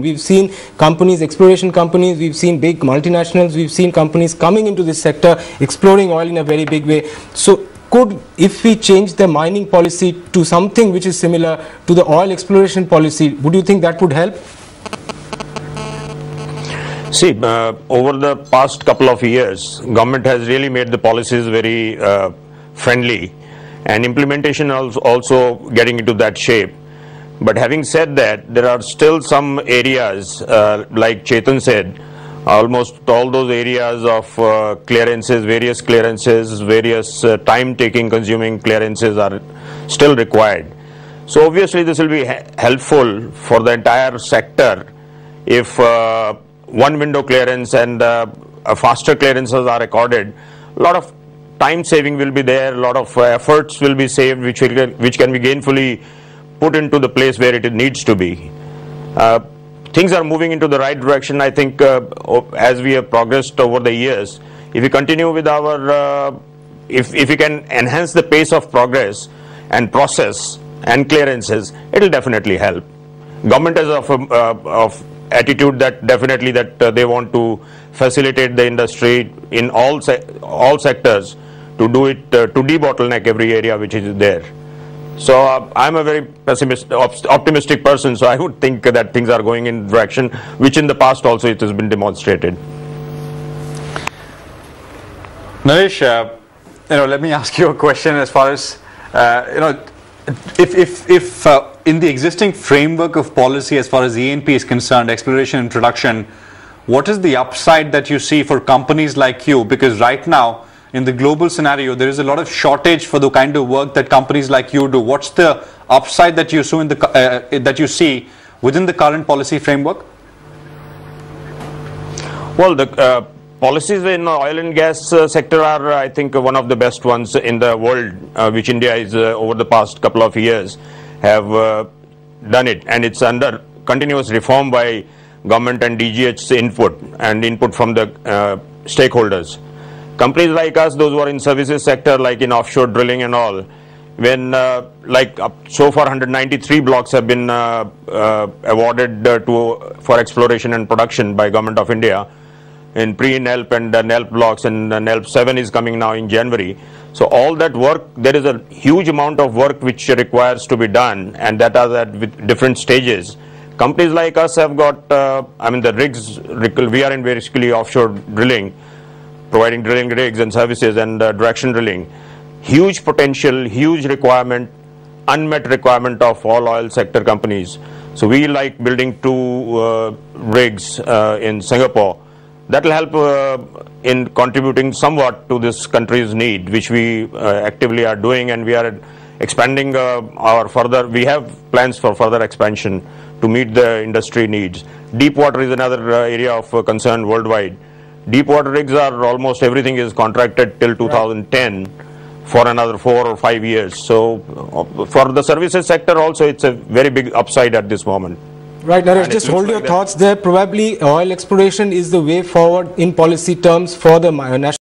We've seen companies, exploration companies, we've seen big multinationals, we've seen companies coming into this sector, exploring oil in a very big way. So if we change the mining policy to something which is similar to the oil exploration policy, would you think that would help? See, over the past couple of years, government has really made the policies very friendly, and implementation also getting into that shape. But having said that, there are still some areas, like Chetan said, almost all those areas of clearances, various time-taking, consuming clearances are still required. So obviously this will be helpful for the entire sector if one window clearance and faster clearances are recorded. A lot of time saving will be there, a lot of efforts will be saved, which can be gainfully put into the place where it needs to be. Things are moving into the right direction. I think as we have progressed over the years, if we continue with our, if we can enhance the pace of progress and process and clearances, it will definitely help. Government is of attitude that definitely they want to facilitate the industry in all sectors to do it, to debottleneck every area which is there. So I'm a very optimistic person, so I would think that things are going in direction which in the past also it has been demonstrated. Naresh, let me ask you a question as far as, if in the existing framework of policy as far as E&P is concerned, exploration and production, what is the upside that you see for companies like you? Because right now, in the global scenario, there is a lot of shortage for the kind of work that companies like you do. What's the upside that you see within the current policy framework? Well, the policies in oil and gas sector are, I think, one of the best ones in the world, which India is over the past couple of years have done it, and it's under continuous reform by government and DGH's input and input from the stakeholders. Companies like us, those who are in services sector, like in offshore drilling and all, when so far 193 blocks have been awarded for exploration and production by Government of India in pre-NELP and NELP blocks, and NELP 7 is coming now in January. So all that work, there is a huge amount of work which requires to be done, and that are at different stages. Companies like us have got, the rigs, we are in basically offshore drilling, providing drilling rigs and services and direction drilling. Huge potential, huge requirement, unmet requirement of all oil sector companies. So we like building 2 rigs in Singapore. That will help in contributing somewhat to this country's need, which we actively are doing, and we are expanding we have plans for further expansion to meet the industry needs. Deep water is another area of concern worldwide. Deep water rigs are almost everything is contracted till 2010 for another 4 or 5 years. So for the services sector also, it's a very big upside at this moment. Right, Naresh, just hold your thoughts there. Probably oil exploration is the way forward in policy terms for the national